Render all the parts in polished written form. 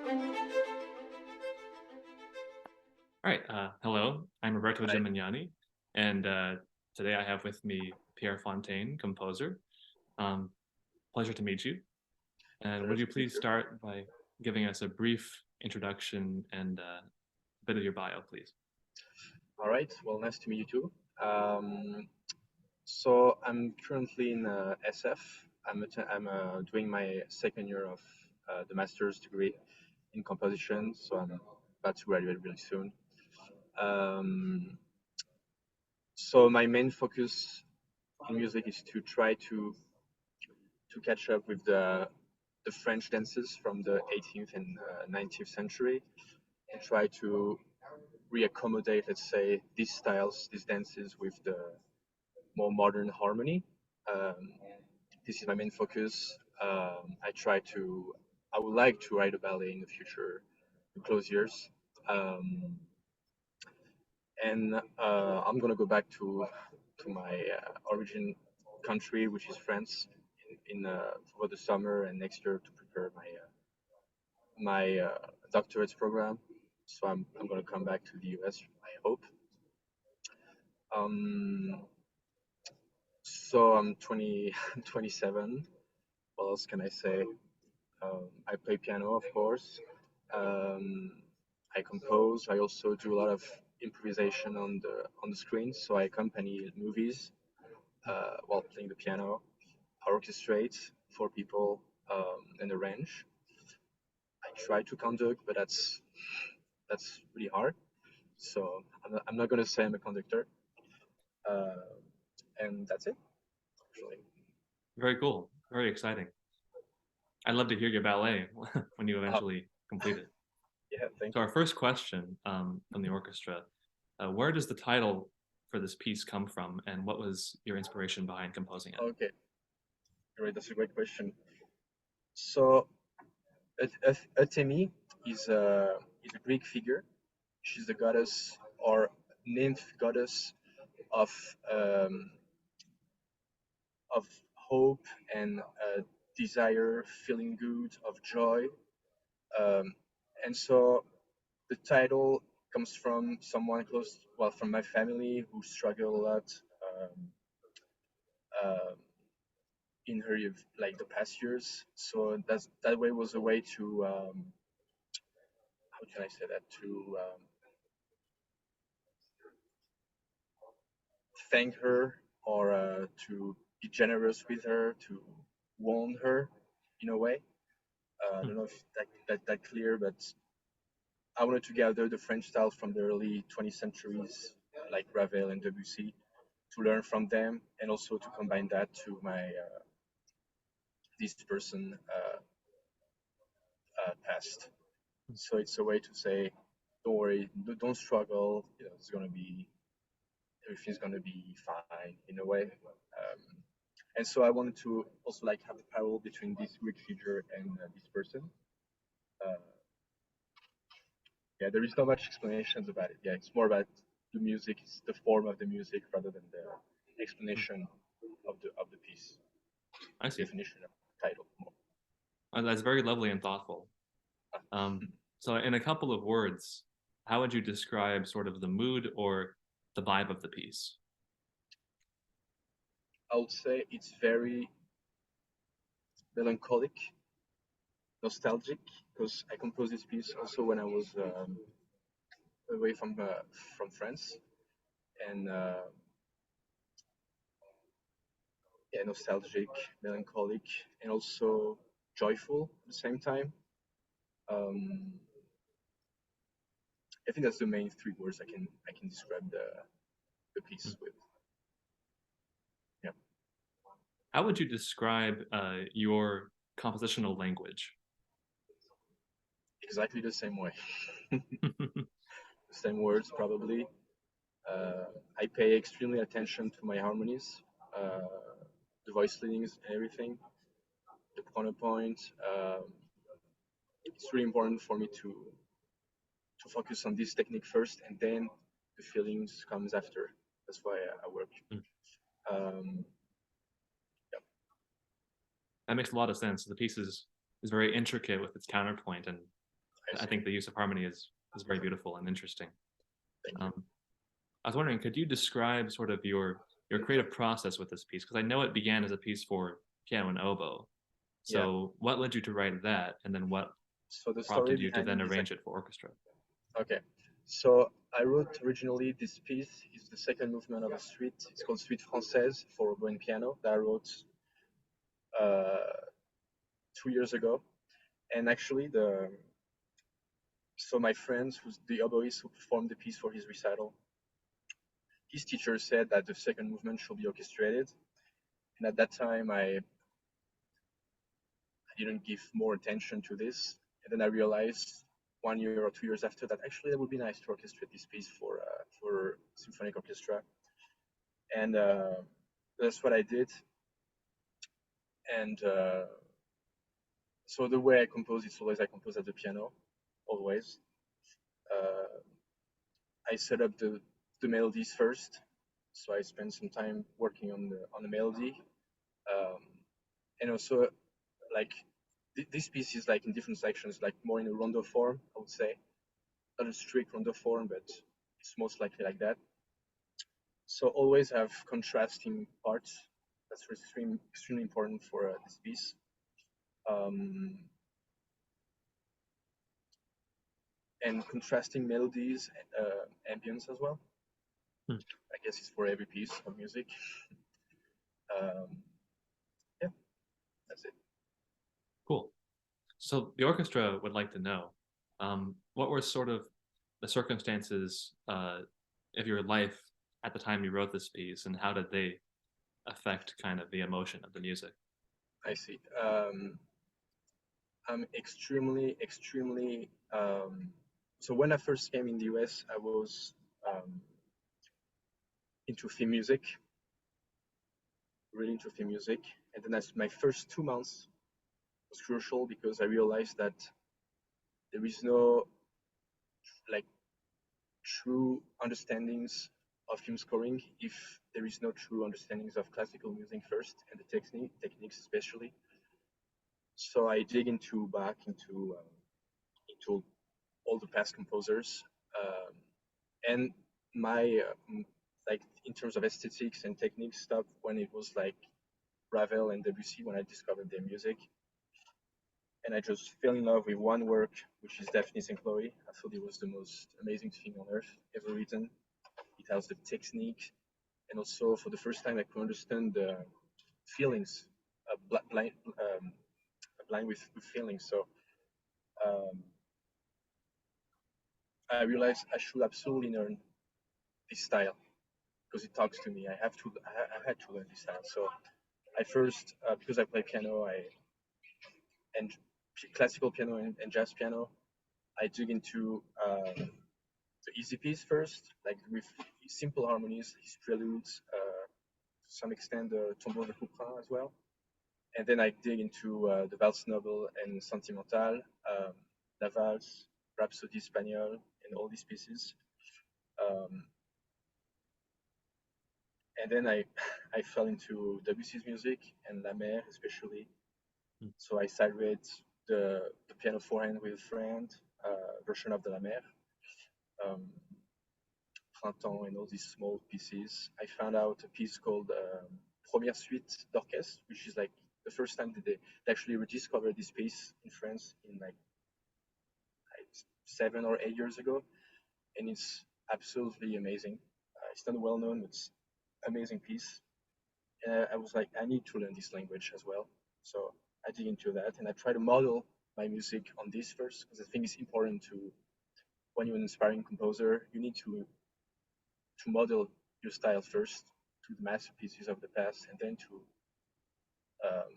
All right. Hello, I'm Roberto Hi. Gimignani, and today I have with me Pierre Fontaine, composer. Um, Pleasure to meet you. And would Pleasure you to meet please you. start by giving us a brief introduction and a bit of your bio, please? All right. Well, nice to meet you too. So I'm currently in SF. I'm doing my second year of the master's degree in composition. So I'm about to graduate really soon. Um, so my main focus in music is to try to catch up with the French dances from the 18th and 19th century and try to reaccommodate, let's say, these styles, these dances with the more modern harmony. Um, this is my main focus. I would like to write a ballet in the future, in close years. Um, and I'm gonna go back to my origin country, which is France, in for the summer and next year to prepare my doctorate program. So I'm gonna come back to the US, I hope. Um, so I'm 20, 27. What else can I say? I play piano, of course. Um, I compose. I also do a lot of improvisation on the screen. So I accompany movies while playing the piano. I orchestrate for people and arrange. I try to conduct, but that's really hard. So I'm not gonna say I'm a conductor. Uh, and that's it, actually. Very cool. Very exciting. I'd love to hear your ballet when you Oh, eventually complete it. yeah, thank So you. our first question from the orchestra, where does the title for this piece come from, and what was your inspiration behind composing it? Okay, great. That's a great question. So Artemi is a Greek figure. She's the goddess or nymph goddess of um, of hope and desire, feeling good, of joy. Um, and so the title comes from someone close, well, from my family who struggled a lot um, uh, in her like the past years. So that way was a way to how can I say that to thank her or to be generous with her, to warn her in a way. I Hmm. don't know if that clear, but I wanted to gather the French styles from the early 20th centuries, like Ravel and Debussy, to learn from them, and also to combine that to my this person past. So it's a way to say, don't worry, don't struggle. You know, it's gonna be everything's gonna be fine in a way. And so I wanted to also like have a parallel between this Greek figure and this person. Uh, yeah, there is not much explanations about it. Yeah, it's more about the music, it's the form of the music rather than the Hmm. explanation of the piece, I the see. definition of the title. More. That's very lovely and thoughtful. Um, so, in a couple of words, how would you describe sort of the mood or the vibe of the piece? I would say it's very melancholic, nostalgic, because I composed this piece also when I was away from France, and yeah, nostalgic, melancholic, and also joyful at the same time. Um, I think that's the main three words I can describe the Hmm. piece with. Yeah, How would you describe your compositional language? exactly the same way. Same words probably. I pay extremely attention to my harmonies, the voice leadings and everything, the counterpoint. It's really important for me to focus on this technique first, and then the feelings comes after. That's why I work. Um, yeah, That makes a lot of sense. The piece is very intricate with its counterpoint, and I I see. think the use of harmony is very beautiful and interesting. Thank you. Um, I was wondering, could you describe sort of your creative process with this piece? Because I know it began as a piece for piano and oboe. Yeah. So what led you to write that, and then what So the story prompted you to behind then it is like, arrange it for orchestra? okay. So I wrote originally this piece is the second movement of a suite. It's called Suite Française for oboe and piano that I wrote uh, 2 years ago. And actually, so my friend, who's the oboist who performed the piece for his recital, his teacher said that the second movement should be orchestrated. And at that time, I didn't give more attention to this. And then I realized 1 year or 2 years after that actually that would be nice to orchestrate this piece for symphonic orchestra. And that's what I did. And so the way I compose, it's always I compose at the piano, always. Uh, I set up the melodies first, so I spend some time working on the melody, um, and also like this piece is like in different sections, like more in a rondo form, I would say, not a strict rondo form, but it's most likely like that. So always have contrasting parts. That's extremely important for this piece. Um, and contrasting melodies, ambience as well. Hmm, I guess it's for every piece of music. Um, yeah, that's it. cool. So the orchestra would like to know, what were sort of the circumstances of your life at the time you wrote this piece, and how did they affect kind of the emotion of the music? I see. I'm extremely. So when I first came in the US, I was um, into film music, really into film music, and then my first 2 months was crucial because I realized that there is no like true understandings of film scoring if there is no true understandings of classical music first and the techniques especially. So I dig into all the past composers, and my like in terms of aesthetics and techniques stopped when it was like Ravel and Debussy when I discovered their music, and I just fell in love with one work, which is Daphnis and Chloe. I thought it was the most amazing thing on earth ever written. It has the technique, and also for the first time I could understand the feelings, blind with feelings. So um, I realized I should absolutely learn this style because it talks to me. I had to learn this style. So I first, because I play piano, and classical piano and jazz piano, I dig into the easy piece first, like with simple harmonies, his preludes, to some extent the tombeau de Couperin as well. And then I dig into the Valse Noble and Sentimental, La Valse, Rhapsody Espagnole, and all these pieces. Um, and then I fell into Debussy's music and La Mer especially. Hmm, So I side read the piano forehand with a friend, version of the La Mer, um, Printemps, and all these small pieces. I found out a piece called Première Suite d'Orchestre, which is like the first time that they actually rediscovered this piece in France in like 7 or 8 years ago, and it's absolutely amazing. It's not well known, but it's amazing piece. And I was like, I need to learn this language as well. So I dig into that, and I try to model my music on this first because I think it's important to when you're an inspiring composer, you need to model your style first to the masterpieces of the past, and then to um,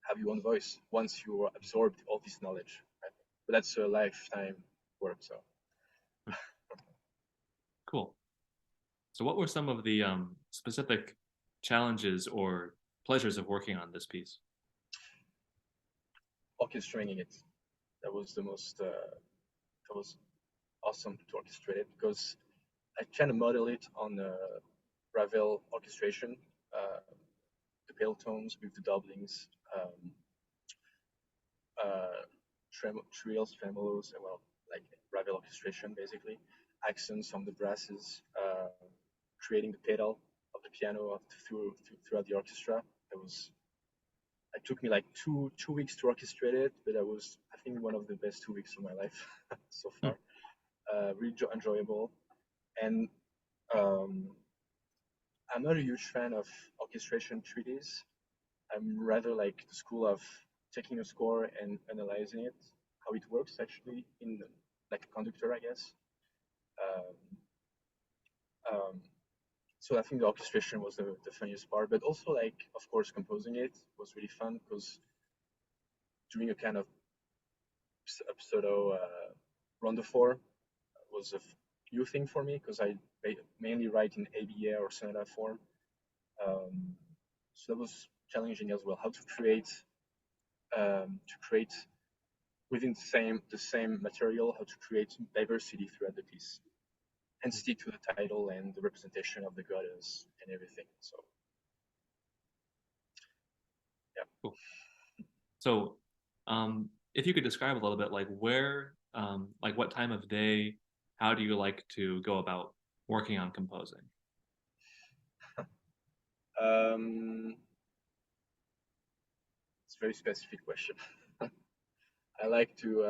have your own voice once you absorbed all this knowledge. Right? But that's a lifetime work. So hmm, cool. So what were some of the specific challenges or pleasures of working on this piece? orchestrating it, that was the most that was awesome to orchestrate it because I kind of model it on Ravel orchestration, uh, the pale tones with the doublings, um, uh, trills, tremolos, and well, like Ravel orchestration basically, accents on the brasses, creating the pedal of the piano throughout the orchestra. It was it took me like two weeks to orchestrate it, but that was I think one of the best 2 weeks of my life so Hmm. far. Really enjoyable, and um, I'm not a huge fan of orchestration treaties. I'm rather like the school of taking a score and analyzing it, how it works actually in like a conductor, I guess. Um, um, so I think the orchestration was the funniest part, but also like of course composing it was really fun because doing a kind of pseudo rondo four was a new thing for me because I mainly write in ABA or sonata form. Um, so that was challenging as well. How to create within the same material, how to create diversity throughout the piece and stick to the title and the representation of the goddess and everything. So yeah. Cool. So, if you could describe a little bit, like where, like what time of day, how do you like to go about working on composing? Um, it's a very specific question. I like to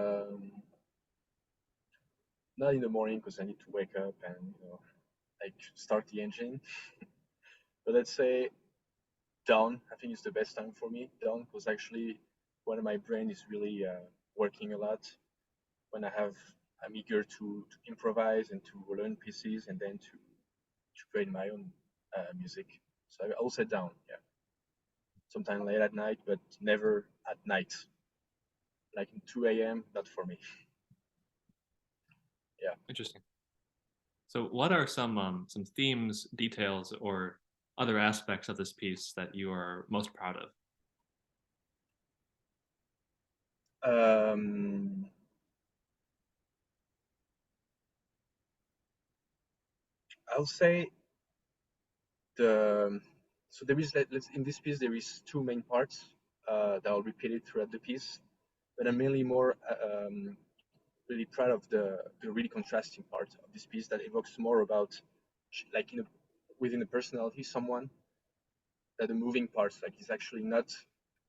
not in the morning because I need to wake up and like start the engine. But let's say dawn. I think is the best time for me. Dawn because actually when my brain is really working a lot. When I'm eager to improvise and to learn pieces and then to create my own music. So I will sit down. Yeah, sometime late at night, but never at night. Like in 2 a.m. Not for me. Yeah. Interesting. So, what are some themes, details, or other aspects of this piece that you are most proud of? Um, I'll say the so there is let's in this piece there is two main parts that I'll repeat it throughout the piece, but I'm mainly more really proud of the really contrasting part of this piece that evokes more about like within the personality someone that the moving parts like is actually not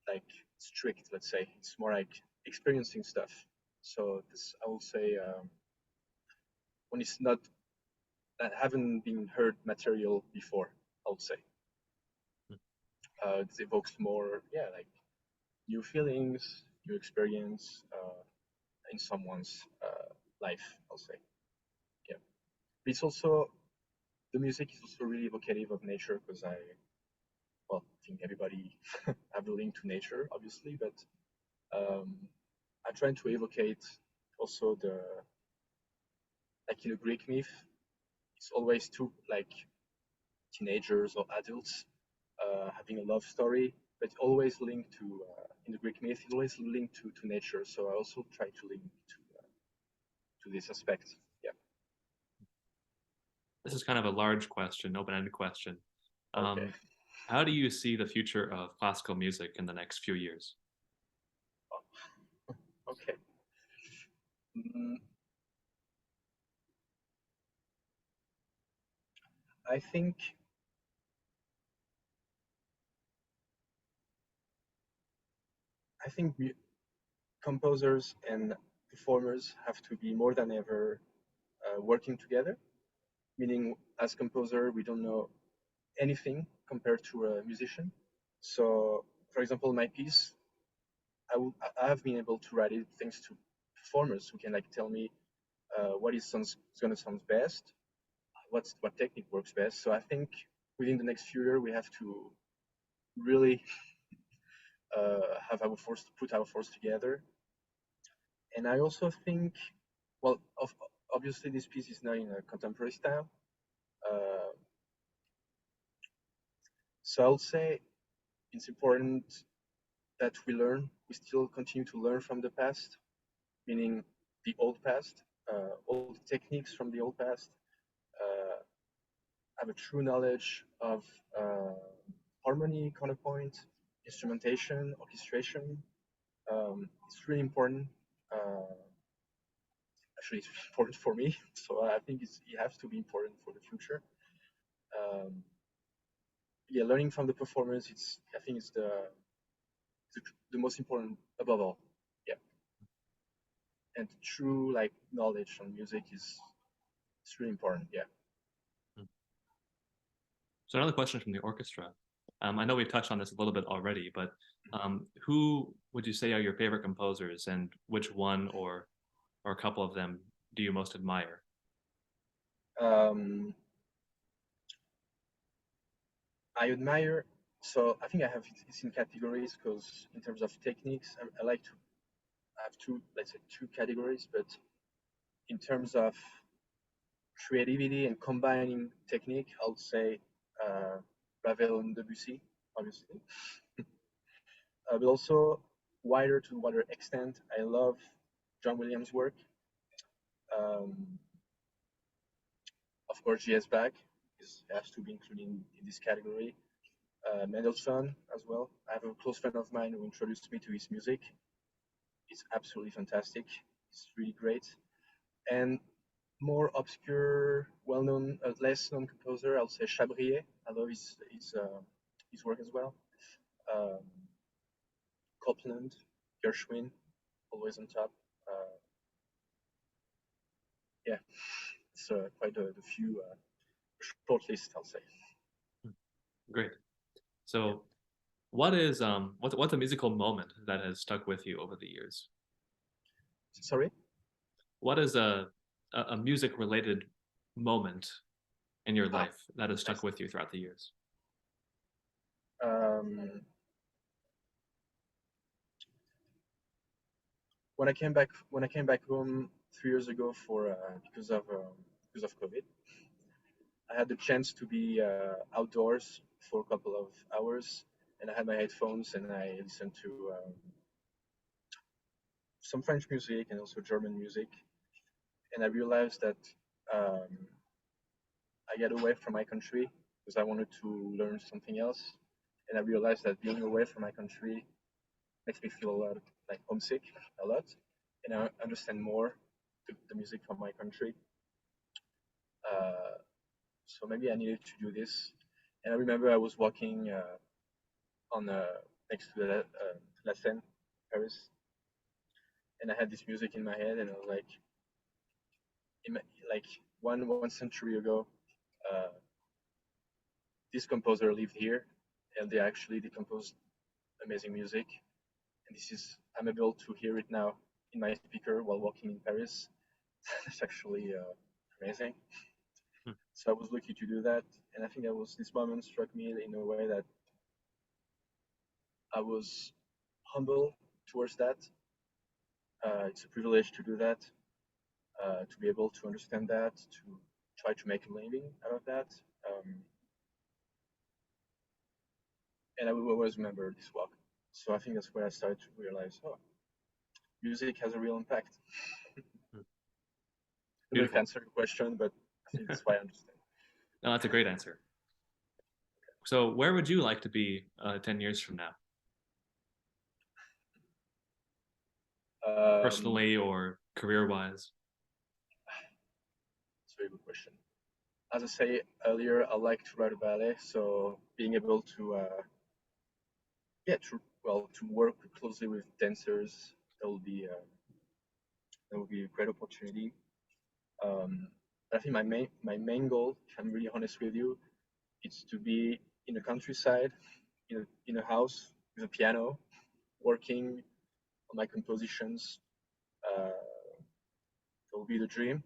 like strict, let's say it's more like experiencing stuff. So this I will say when it's not that haven't been heard material before, I would say it evokes more, yeah, like new feelings, new experience in someone's life, I'll say. Yeah, but it's also the music is also really evocative of nature because well, I think everybody have a link to nature, obviously, but um, I try to evocate also the like in a Greek myth, it's always two like teenagers or adults having a love story, but always linked to in the Greek myth, it's always linked to nature. So I also try to link to this aspect. Yeah. This is kind of a large question, open-ended question. Okay. Um, how do you see the future of classical music in the next few years? Okay. Mm, I think I think composers and performers have to be more than ever working together. Meaning, as composer, we don't know anything compared to a musician. So, for example, my piece, I have been able to write it thanks to performers who can like tell me what is gonna sound best, what technique works best. So I think within the next few years we have to really have our force put our force together. And I also think, well, obviously this piece is now in a contemporary style. Uh, so I'll say it's important that we still continue to learn from the past, meaning the old past, all the techniques from the old past, uh, have a true knowledge of harmony, counterpoint, instrumentation, orchestration. It's really important. Uh, Actually, it's important for me, so I think it has to be important for the future. Um, yeah, learning from the performers, I think it's the most important above all. Yeah, and true like knowledge on music is it's really important. Yeah. Mm. So another question from the orchestra. I know we've touched on this a little bit already, but who would you say are your favorite composers, and which one or a couple of them do you most admire? Um, I admire. So I think I have it's in categories because in terms of techniques, I like to have two, let's say two categories, but in terms of creativity and combining technique, I would say uh, Ravel and Debussy, obviously, but also wider to wider extent. I love John Williams' work. Um, of course, G.S. Bach has to be included in this category. Mendelssohn as well. I have a close friend of mine who introduced me to his music. It's absolutely fantastic. It's really great. And more obscure, well-known, less known composer, I'll say Chabrier. I love his work as well. Um, Copland, Gershwin, always on top. Uh, yeah, it's quite the few short list, I'll say. Great. Yeah. So, what's a musical moment that has stuck with you over the years? Sorry. What is a music related moment in your Ah, life that has I stuck see. with you throughout the years? Um, when I came back home 3 years ago for because of COVID, I had the chance to be outdoors for a couple of hours, and I had my headphones and I listened to some French music and also German music, and I realized that um, I got away from my country because I wanted to learn something else, and I realized that being away from my country makes me feel a lot like homesick a lot, and I understand more the music from my country. Uh, so maybe I needed to do this. And I remember I was walking on next to La Seine, Paris, and I had this music in my head, and I was like, like one century ago, uh, this composer lived here, and they composed amazing music. And this is I'm able to hear it now in my speaker while walking in Paris. It's actually amazing. Hmm. So I was lucky to do that, and I think that was this moment struck me in a way that I was humble towards that. It's a privilege to do that, to be able to understand that, to try to make a living out of that. Um, and I will always remember this walk. So I think that's where I started to realize, oh, music has a real impact. Hmm. I don't know if I Beautiful. answered your question, but I think that's why I understand. No, that's a great answer. So, where would you like to be 10 years from now, Um, personally or career wise? it's a very good question. As I say earlier, I like to write a ballet, so being able to, yeah, to work closely with dancers, that will be a great opportunity. Um, I think my main goal, if I'm really honest with you, is to be in the countryside, in a house with a piano, working on my compositions. Uh, that will be the dream,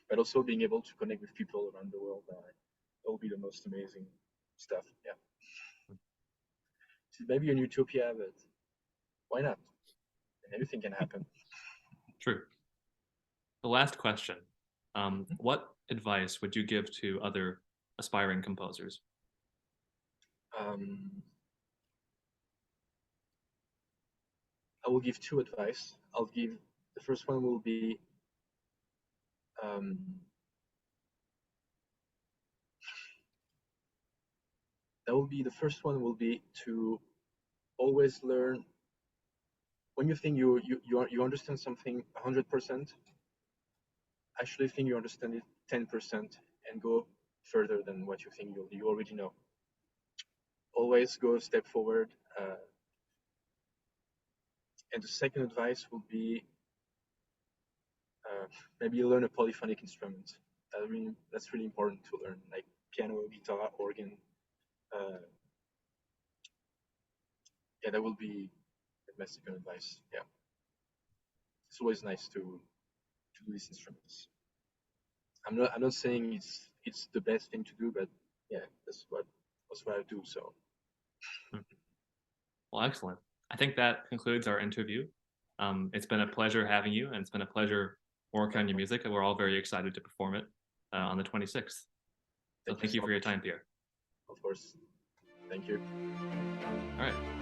but also being able to connect with people around the world. That will be the most amazing stuff. Yeah, it's maybe an utopia, but why not? Anything can happen. True. The last question. What advice would you give to other aspiring composers? Um, I will give two advice. I'll give the first one will be um, that will be the first one will be to always learn when you think you understand something 100%, actually think you understand it 10% and go further than what you think you already know. Always go a step forward. And the second advice will be maybe learn a polyphonic instrument. That's really important to learn, like piano, guitar, organ. Yeah, that will be my second advice. Yeah, it's always nice to do these instruments. I'm not saying it's the best thing to do, but yeah, that's what I do. So Mhm. Well, excellent. I think that concludes our interview. It's been a pleasure having you, and it's been a pleasure working on your music, and we're all very excited to perform it on the 26th. So thank you thank you so for your much. time, Pierre. Of course, thank you. All right.